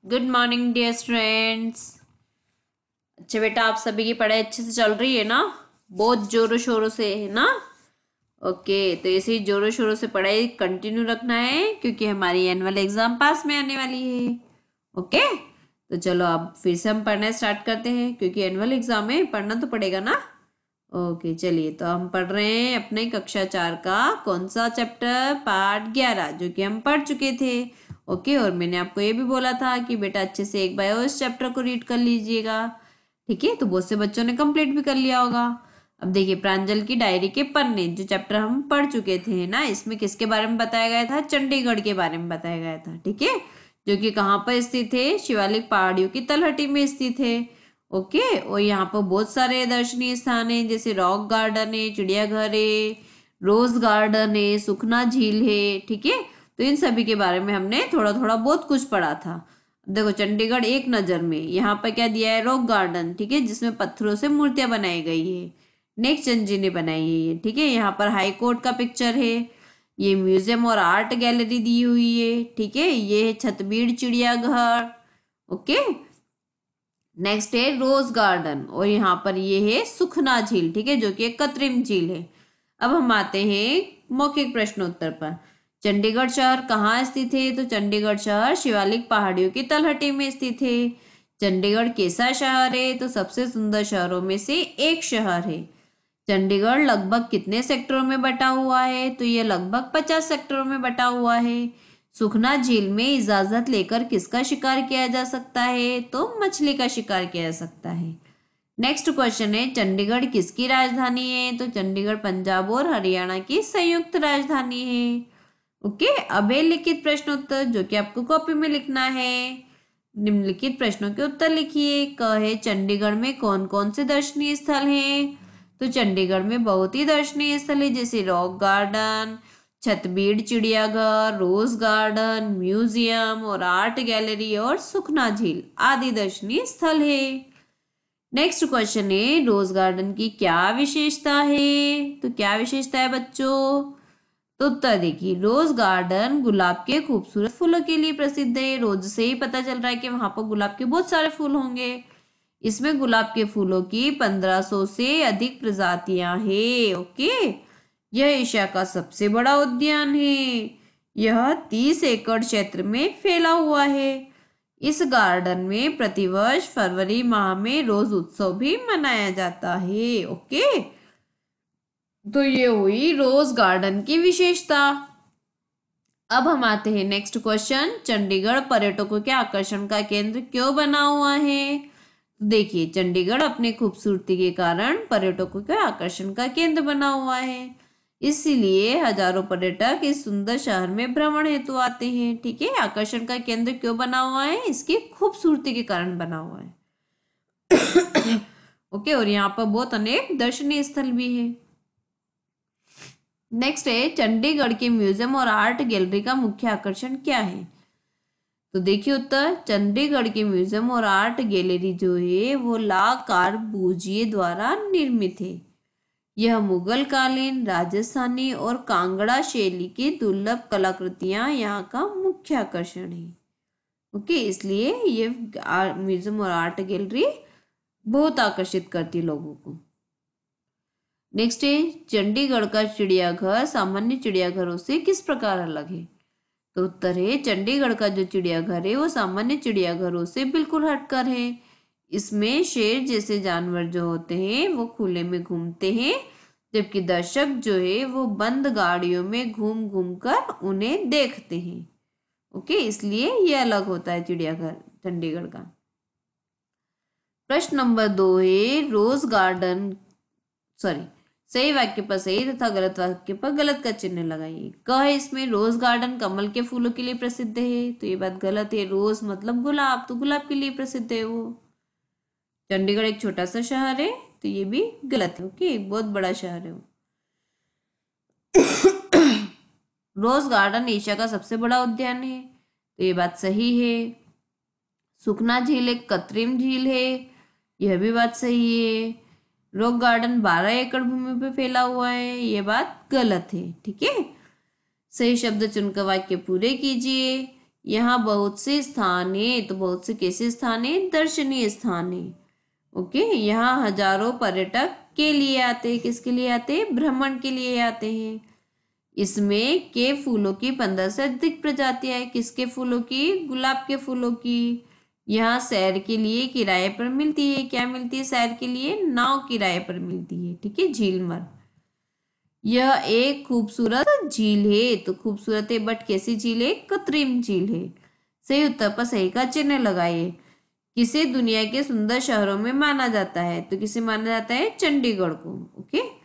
Good morning dear students. अच्छा बेटा, आप सभी की पढ़ाई अच्छे से चल रही है ना? बहुत जोरों शोरों से है ना? ओके, तो ऐसे ही जोरों शोरों से पढ़ाई कंटिन्यू रखना है क्योंकि हमारी एनुअल एग्जाम पास में आने वाली है। ओके, तो चलो अब फिर से हम पढ़ना स्टार्ट करते हैं क्योंकि एनुअल एग्जाम में पढ़ना तो पड़ेगा ना। ओके चलिए, तो हम पढ़ रहे हैं अपने कक्षा 4 का कौन सा चैप्टर, पार्ट 11, जो कि हम पढ़ चुके थे। ओके, और मैंने आपको ये भी बोला था कि बेटा अच्छे से एक बार उस चैप्टर को रीड कर लीजिएगा। ठीक है, तो बहुत से बच्चों ने कंप्लीट भी कर लिया होगा। अब देखिए, प्रांजल की डायरी के पन्ने जो चैप्टर हम पढ़ चुके थे ना, इसमें किसके बारे में बताया गया था? चंडीगढ़ के बारे में बताया गया था। ठीक है, जो कि कहाँ पर स्थित है? शिवालिक पहाड़ियों की तलहटी में स्थित है। ओके, और यहाँ पर बहुत सारे दर्शनीय स्थान है, जैसे रॉक गार्डन है, चिड़ियाघर है, रोज गार्डन है, सुखना झील है। ठीक है, तो इन सभी के बारे में हमने थोड़ा थोड़ा बहुत कुछ पढ़ा था। देखो, चंडीगढ़ एक नजर में यहाँ पर क्या दिया है? Rock garden. ठीक है, जिसमें पत्थरों से मूर्तियां बनाई गई है, नेकचंद जी ने बनाई है ये। ठीक है, यहाँ पर हाई कोर्ट का पिक्चर है, ये म्यूजियम और आर्ट गैलरी दी हुई है। ठीक है, ये है छतबीड़ चिड़ियाघर। ओके, नेक्स्ट है रोज गार्डन, और यहाँ पर ये है सुखना झील। ठीक है, जो कि एक कृत्रिम झील है। अब हम आते हैं मौखिक प्रश्नोत्तर पर। चंडीगढ़ शहर कहाँ स्थित है? तो चंडीगढ़ शहर शिवालिक पहाड़ियों की तलहटी में स्थित है। चंडीगढ़ कैसा शहर है? तो सबसे सुंदर शहरों में से एक शहर है। चंडीगढ़ लगभग कितने सेक्टरों में बटा हुआ है? तो ये लगभग 50 सेक्टरों में बटा हुआ है। सुखना झील में इजाजत लेकर किसका शिकार किया जा सकता है? तो मछली का शिकार किया जा सकता है। नेक्स्ट क्वेश्चन है, चंडीगढ़ किसकी राजधानी है? तो चंडीगढ़ पंजाब और हरियाणा की संयुक्त राजधानी है। ओके, अब है लिखित प्रश्नोत्तर, जो कि आपको कॉपी में लिखना है। निम्नलिखित प्रश्नों के उत्तर लिखिए। क है, चंडीगढ़ में कौन कौन से दर्शनीय स्थल हैं? तो चंडीगढ़ में बहुत ही दर्शनीय स्थल है, जैसे रॉक गार्डन, छतबीड़ चिड़ियाघर, रोज गार्डन, म्यूजियम और आर्ट गैलरी और सुखना झील आदि दर्शनीय स्थल है। नेक्स्ट क्वेश्चन है, रोज गार्डन की क्या विशेषता है? तो क्या विशेषता है बच्चों? तो उत्तर देखिए, रोज गार्डन गुलाब के खूबसूरत फूलों के लिए प्रसिद्ध है। रोज से ही पता चल रहा है कि वहां पर गुलाब के बहुत सारे फूल होंगे। इसमें गुलाब के फूलों की 1500 से अधिक प्रजातियां हैं। ओके, यह एशिया का सबसे बड़ा उद्यान है। यह 30 एकड़ क्षेत्र में फैला हुआ है। इस गार्डन में प्रतिवर्ष फरवरी माह में रोज उत्सव भी मनाया जाता है। ओके, तो ये हुई रोज गार्डन की विशेषता। अब हम आते हैं नेक्स्ट क्वेश्चन, चंडीगढ़ पर्यटकों के आकर्षण का केंद्र क्यों बना हुआ है? तो देखिए, चंडीगढ़ अपनी खूबसूरती के कारण पर्यटकों के आकर्षण का केंद्र बना हुआ है। इसीलिए हजारों पर्यटक इस सुंदर शहर में भ्रमण हेतु आते हैं। ठीक है, आकर्षण का केंद्र क्यों बना हुआ है? इसकी खूबसूरती के कारण बना हुआ है। ओके, और यहाँ पर बहुत अनेक दर्शनीय स्थल भी है। नेक्स्ट है, चंडीगढ़ के म्यूजियम और आर्ट गैलरी का मुख्य आकर्षण क्या है? तो देखिए उत्तर, चंडीगढ़ के म्यूजियम और आर्ट गैलरी जो है वो ला कार्बूजिए द्वारा निर्मित है। यह मुगल कालीन, राजस्थानी और कांगड़ा शैली की दुर्लभ कलाकृतियां यहाँ का मुख्य आकर्षण है। ओके, इसलिए ये म्यूजियम और आर्ट गैलरी बहुत आकर्षित करती लोगों को। नेक्स्ट है, चंडीगढ़ का चिड़ियाघर सामान्य चिड़ियाघरों से किस प्रकार अलग है? तो उत्तर है, चंडीगढ़ का जो चिड़ियाघर है वो सामान्य चिड़ियाघरों से बिल्कुल हटकर है। इसमें शेर जैसे जानवर जो होते हैं वो खुले में घूमते हैं, जबकि दर्शक जो है वो बंद गाड़ियों में घूम घूम कर उन्हें देखते हैं। ओके, इसलिए ये अलग होता है चिड़ियाघर चंडीगढ़ का। प्रश्न नंबर 2 है, रोज गार्डन सॉरी सही वाक्य पर सही तथा गलत वाक्य पर गलत का चिन्ह लगाइए। क है, इसमें रोज गार्डन कमल के फूलों के लिए प्रसिद्ध है, तो ये बात गलत है। रोज मतलब गुलाब, तो गुलाब के लिए प्रसिद्ध है वो। चंडीगढ़ एक छोटा सा शहर है, तो ये भी गलत है। ओके, एक बहुत बड़ा शहर है वो। रोज गार्डन एशिया का सबसे बड़ा उद्यान है, तो ये बात सही है। सुखना झील एक कृत्रिम झील है, यह भी बात सही है। रॉक गार्डन 12 एकड़ भूमि पे फैला हुआ है, ये बात गलत है। ठीक है, सही शब्द चुनकर वाक्य पूरे कीजिए। यहाँ बहुत से स्थान है, तो बहुत से कैसे स्थान है, दर्शनीय स्थान है। ओके, यहाँ हजारों पर्यटक के लिए आते हैं, किसके लिए आते हैं, भ्रमण के लिए आते हैं। इसमें के फूलों की 15 से अधिक प्रजातियां है, किसके फूलों की, गुलाब के फूलों की। यहाँ सैर के लिए किराए पर मिलती है, क्या मिलती है सैर के लिए, नाव किराए पर मिलती है, ठीक है, झीलमर। यह एक खूबसूरत झील है, तो खूबसूरत है बट कैसी झील है, कृत्रिम झील है। सही उत्तर पर सही का चिन्ह लगाइए। किसे दुनिया के सुंदर शहरों में माना जाता है, तो किसे माना जाता है, चंडीगढ़ को। ओके,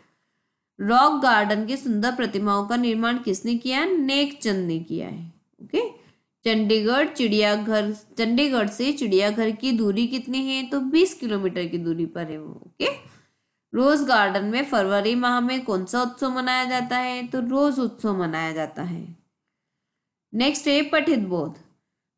रॉक गार्डन की सुंदर प्रतिमाओं का निर्माण किसने किया, नेक चंद ने किया है। ओके, चंडीगढ़ से चिड़ियाघर की दूरी कितनी है, तो 20 किलोमीटर की दूरी पर है वो। ओके, रोज गार्डन में फरवरी माह में कौन सा उत्सव मनाया जाता है, तो रोज उत्सव मनाया जाता है। नेक्स्ट है पठित बोध।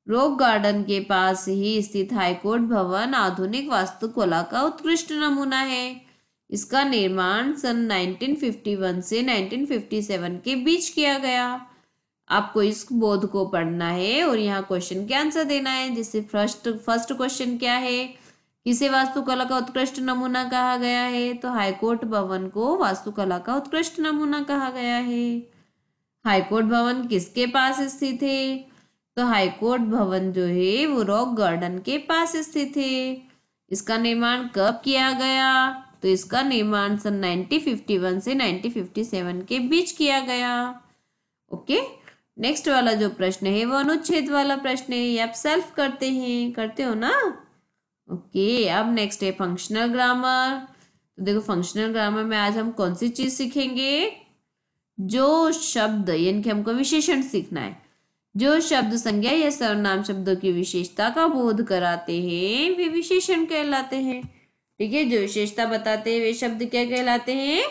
रॉक गार्डन के पास ही स्थित हाईकोर्ट भवन आधुनिक वास्तुकला का उत्कृष्ट नमूना है। इसका निर्माण सन 1951 से 1957 के बीच किया गया। आपको इस बोध को पढ़ना है और यहाँ क्वेश्चन के आंसर देना है। जैसे फर्स्ट क्वेश्चन क्या है, किसे वास्तुकला का उत्कृष्ट नमूना कहा गया है, तो हाईकोर्ट भवन को वास्तुकला का उत्कृष्ट नमूना कहा गया है। हाईकोर्ट भवन किसके पास स्थित है, तो हाईकोर्ट भवन जो है वो रॉक गार्डन के पास स्थित है। इसका निर्माण कब किया गया, तो इसका निर्माण सन 1951 से 1957 के बीच किया गया। ओके, नेक्स्ट वाला जो प्रश्न है वो अनुच्छेद वाला प्रश्न है, ये आप सेल्फ करते हो ना। ओके, अब नेक्स्ट है फंक्शनल ग्रामर। तो देखो फंक्शनल ग्रामर में आज हम कौन सी चीज सीखेंगे, जो शब्द यानी कि हमको विशेषण सीखना है, जो शब्द संज्ञा या सर्वनाम शब्दों की विशेषता का बोध कराते हैं वे विशेषण कहलाते हैं। ठीक है, जो विशेषता बताते हैं वे शब्द क्या कहलाते हैं,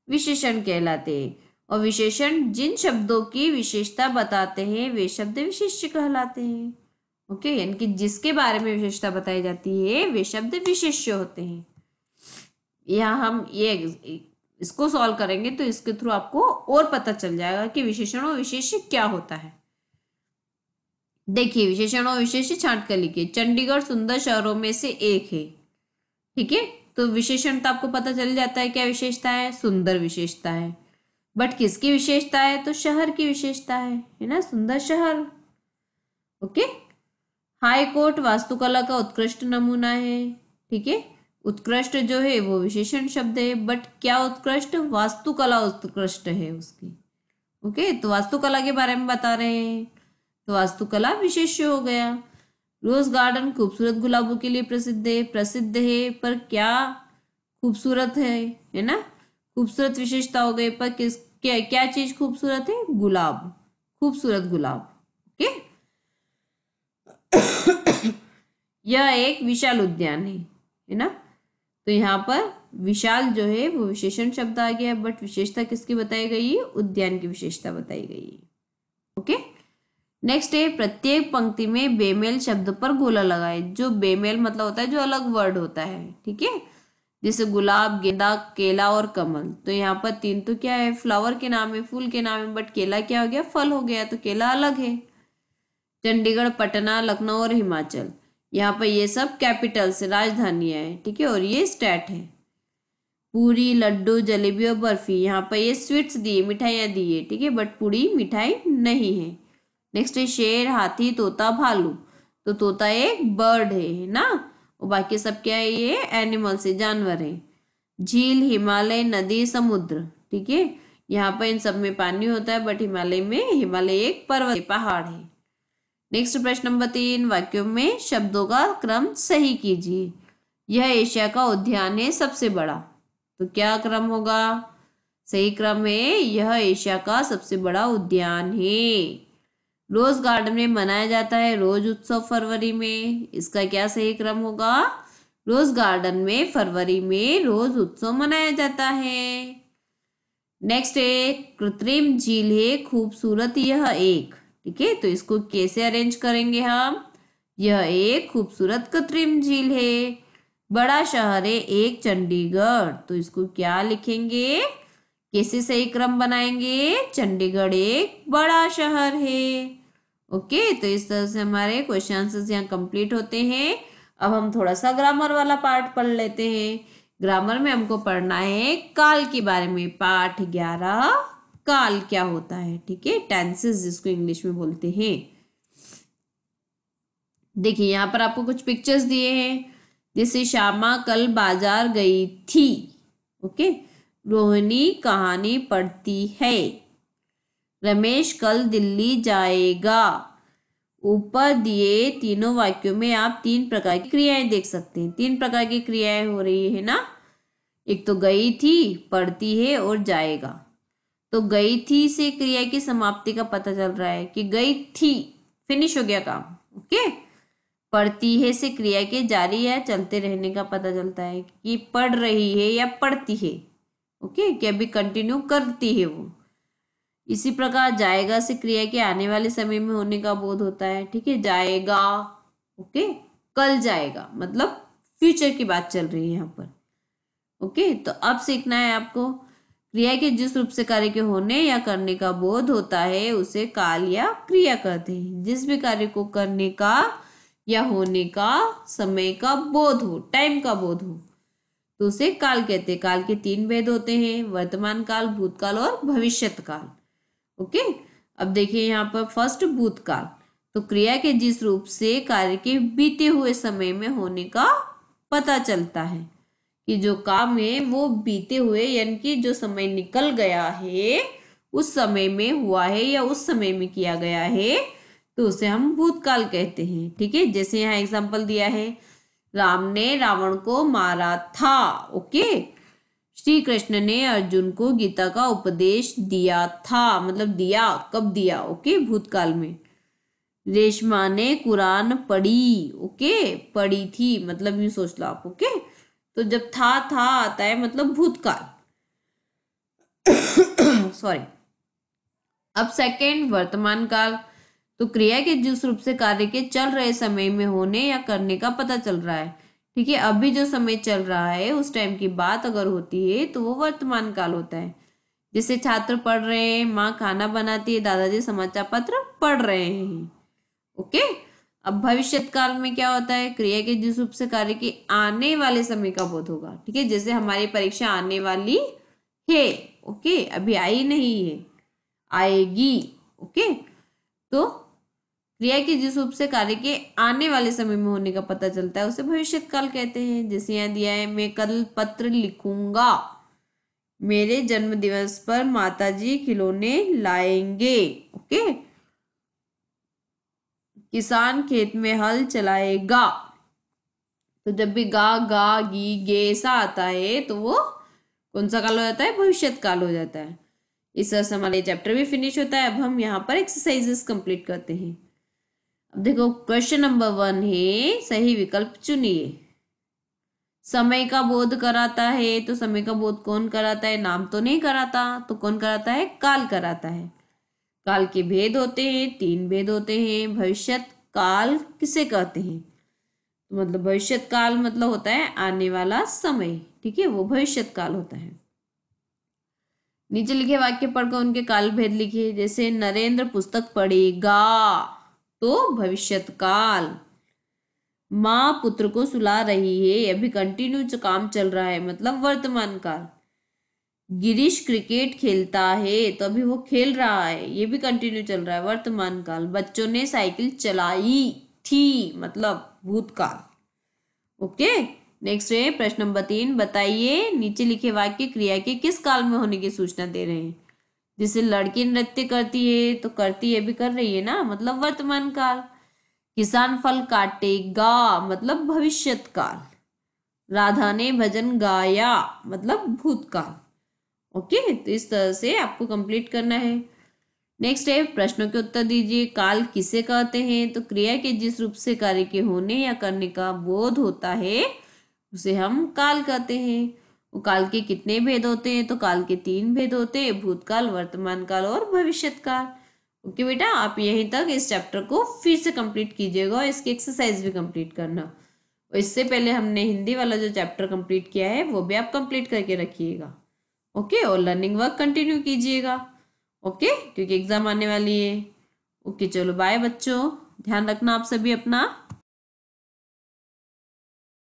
विशेषण कहलाते हैं। और विशेषण जिन शब्दों की विशेषता बताते हैं वे शब्द विशेष्य कहलाते हैं। ओके, यानी कि जिसके बारे में विशेषता बताई जाती है वे शब्द विशेष्य होते हैं। यहाँ हम ये इसको सॉल्व करेंगे तो इसके थ्रू आपको और पता चल जाएगा कि विशेषण और विशेष्य क्या होता है। देखिए, विशेषण और विशेष्य छांट कर लिखिए। चंडीगढ़ सुंदर शहरों में से एक है, ठीक है, तो विशेषण तो आपको पता चल जाता है क्या विशेषता है, सुंदर विशेषता है। बट किसकी विशेषता है, तो शहर की विशेषता है ना, सुंदर शहर। ओके, हाई कोर्ट वास्तुकला का उत्कृष्ट नमूना है। ठीक है, उत्कृष्ट जो है वो विशेषण शब्द है, बट क्या उत्कृष्ट, वास्तुकला उत्कृष्ट है उसकी। ओके, तो वास्तुकला के बारे में बता रहे हैं, तो वास्तुकला विशेष्य हो गया। रोज गार्डन खूबसूरत गुलाबों के लिए प्रसिद्ध है, पर क्या खूबसूरत है ना, खूबसूरत विशेषता हो गई, पर क्या चीज खूबसूरत है, गुलाब, खूबसूरत गुलाब। ओके, यह एक विशाल उद्यान है ना, तो यहाँ पर विशाल जो है वो विशेषण शब्द आ गया, बट विशेषता किसकी बताई गई है, उद्यान की विशेषता बताई गई है। ओके, नेक्स्ट है प्रत्येक पंक्ति में बेमेल शब्द पर गोला लगाए। जो बेमेल मतलब होता है जो अलग वर्ड होता है, ठीक है, जैसे गुलाब, गेंदा, केला और कमल। तो यहाँ पर तीन तो क्या है, फ्लावर के नाम है, फूल के नाम है, बट केला क्या हो गया, फल हो गया, तो केला अलग है। चंडीगढ़, पटना, लखनऊ और हिमाचल, यहाँ पर ये सब कैपिटल्स राजधानियां है, ठीक है, और ये स्टेट है। पूरी, लड्डू, जलेबी और बर्फी, यहाँ पर ये स्वीट्स दिए, मिठाइयाँ दी है, ठीक है, बट पूरी मिठाई नहीं है। नेक्स्ट है शेर, हाथी, तोता, भालू। तो तोता एक बर्ड है ना, और बाकी सब क्या है, ये एनिमल्स है, जानवर है। झील, हिमालय, नदी, समुद्र, ठीक है, यहाँ पर इन सब में पानी होता है, बट हिमालय एक पर्वत, पहाड़ है। नेक्स्ट प्रश्न नंबर 3, वाक्यों में शब्दों का क्रम सही कीजिए। यह एशिया का उद्यान है सबसे बड़ा, तो क्या क्रम होगा, सही क्रम है, यह एशिया का सबसे बड़ा उद्यान है। रोज गार्डन में मनाया जाता है रोज उत्सव फरवरी में, इसका क्या सही क्रम होगा, रोज गार्डन में फरवरी में रोज उत्सव मनाया जाता है। नेक्स्ट है कृत्रिम झील है खूबसूरत यह एक, ठीक है, तो इसको कैसे अरेंज करेंगे हम, यह एक खूबसूरत कृत्रिम झील है। बड़ा शहर है एक चंडीगढ़, तो इसको क्या लिखेंगे, कैसे सही क्रम बनाएंगे, चंडीगढ़ एक बड़ा शहर है। ओके, तो इस तरह से हमारे क्वेश्चन आंसर्स यहाँ कंप्लीट होते हैं। अब हम थोड़ा सा ग्रामर वाला पार्ट पढ़ लेते हैं। ग्रामर में हमको पढ़ना है काल के बारे में, पाठ 11 काल क्या होता है। ठीक है, टेंसेस जिसको इंग्लिश में बोलते हैं। देखिए यहाँ पर आपको कुछ पिक्चर्स दिए हैं, जैसे श्यामा कल बाजार गई थी। ओके, रोहिणी कहानी पढ़ती है। रमेश कल दिल्ली जाएगा। ऊपर दिए तीनों वाक्यों में आप 3 प्रकार की क्रियाएं देख सकते हैं। 3 प्रकार की क्रियाएं हो रही है ना। एक तो गई थी, पढ़ती है और जाएगा। तो गई थी से क्रिया की समाप्ति का पता चल रहा है कि गई थी, फिनिश हो गया काम। ओके, पढ़ती है से क्रिया के जारी या चलते रहने का पता चलता है कि पढ़ रही है या पढ़ती है। ओके, कि अभी कंटिन्यू करती है वो। इसी प्रकार जाएगा से क्रिया के आने वाले समय में होने का बोध होता है। ठीक है, जाएगा। ओके, कल जाएगा मतलब फ्यूचर की बात चल रही है यहाँ पर। ओके, तो अब सीखना है आपको क्रिया के जिस रूप से कार्य के होने या करने का बोध होता है उसे काल या क्रिया कहते हैं। जिस भी कार्य को करने का या होने का समय का बोध हो, टाइम का बोध हो, तो उसे काल कहते हैं। काल के 3 भेद होते हैं, वर्तमान काल, भूतकाल और भविष्यत काल। ओके, अब देखिए यहाँ पर फर्स्ट भूतकाल। तो क्रिया के जिस रूप से कार्य के बीते हुए समय में होने का पता चलता है कि जो काम है वो बीते हुए, यानी कि जो समय निकल गया है उस समय में हुआ है या उस समय में किया गया है, तो उसे हम भूतकाल कहते हैं। ठीक है, जैसे यहाँ एग्जांपल दिया है, राम ने रावण को मारा था। ओके, श्री कृष्ण ने अर्जुन को गीता का उपदेश दिया था, मतलब दिया, कब दिया? ओके, भूतकाल में। रेशमा ने कुरान पढ़ी। ओके, पढ़ी थी मतलब यूं सोच लो आप। ओके, तो जब था आता है मतलब भूतकाल। सॉरी। अब सेकंड वर्तमान काल। तो क्रिया के जिस रूप से कार्य के चल रहे समय में होने या करने का पता चल रहा है। ठीक है, अभी जो समय चल रहा है उस टाइम की बात अगर होती है तो वो वर्तमान काल होता है। जैसे छात्र पढ़ रहे हैं, माँ खाना बनाती है, दादाजी समाचार पत्र पढ़ रहे हैं। ओके, अब भविष्यत काल में क्या होता है? क्रिया के जिस रूप से कार्य के आने वाले समय का बोध होगा। ठीक है, जैसे हमारी परीक्षा आने वाली है। ओके, अभी आई नहीं है, आएगी। ओके, तो क्रिया के जिस रूप से कार्य के आने वाले समय में होने का पता चलता है उसे भविष्यत काल कहते हैं। जैसे यहाँ दिया है, मैं कल पत्र लिखूंगा। मेरे जन्म दिवस पर माताजी खिलौने लाएंगे। ओके, किसान खेत में हल चलाएगा। तो जब भी गा गा गी गे ऐसा आता है तो वो कौन सा काल हो जाता है? भविष्यत काल हो जाता है। इस तरह से हमारा चैप्टर भी फिनिश होता है। अब हम यहाँ पर एक्सरसाइजेस कंप्लीट करते हैं। अब देखो क्वेश्चन नंबर 1 है, सही विकल्प चुनिए। समय का बोध कराता है, तो समय का बोध कौन कराता है? नाम तो नहीं कराता, तो कौन कराता है? काल कराता है। काल के भेद होते हैं, 3 भेद होते हैं। भविष्यत काल किसे कहते हैं? तो मतलब भविष्यत काल मतलब होता है आने वाला समय। ठीक है, वो भविष्यत काल होता है। नीचे लिखे वाक्य पढ़कर उनके काल भेद लिखिए। जैसे नरेंद्र पुस्तक पढ़ेगा, तो भविष्यत काल। माँ पुत्र को सुला रही है, अभी कंटिन्यू काम चल रहा है मतलब वर्तमान काल। गिरीश क्रिकेट खेलता है, तो अभी वो खेल रहा है, ये भी कंटिन्यू चल रहा है, वर्तमान काल। बच्चों ने साइकिल चलाई थी मतलब भूतकाल। ओके, नेक्स्ट है प्रश्न नंबर 3। बताइए नीचे लिखे वाक्य क्रिया के किस काल में होने की सूचना दे रहे हैं। जैसे लड़की नृत्य करती है, तो करती है भी कर रही है ना, मतलब वर्तमान काल। किसान फल काटेगा मतलब भविष्यत काल। राधा ने भजन गाया मतलब भूतकाल। ओके, तो इस तरह से आपको कंप्लीट करना है। नेक्स्ट है प्रश्नों के उत्तर दीजिए। काल किसे कहते हैं? तो क्रिया के जिस रूप से कार्य के होने या करने का बोध होता है उसे हम काल कहते हैं। वो काल के कितने भेद होते हैं? तो काल के 3 भेद होते हैं, भूतकाल, वर्तमान काल और भविष्यत काल। ओके बेटा, आप यहीं तक इस चैप्टर को फिर से कंप्लीट कीजिएगा और इसकी एक्सरसाइज भी कंप्लीट करना। और इससे पहले हमने हिंदी वाला जो चैप्टर कंप्लीट किया है वो भी आप कंप्लीट करके रखिएगा। ओके, और लर्निंग वर्क कंटिन्यू कीजिएगा। ओके, क्योंकि एग्जाम आने वाली है। ओके चलो बाय बच्चों, ध्यान रखना आप सभी अपना।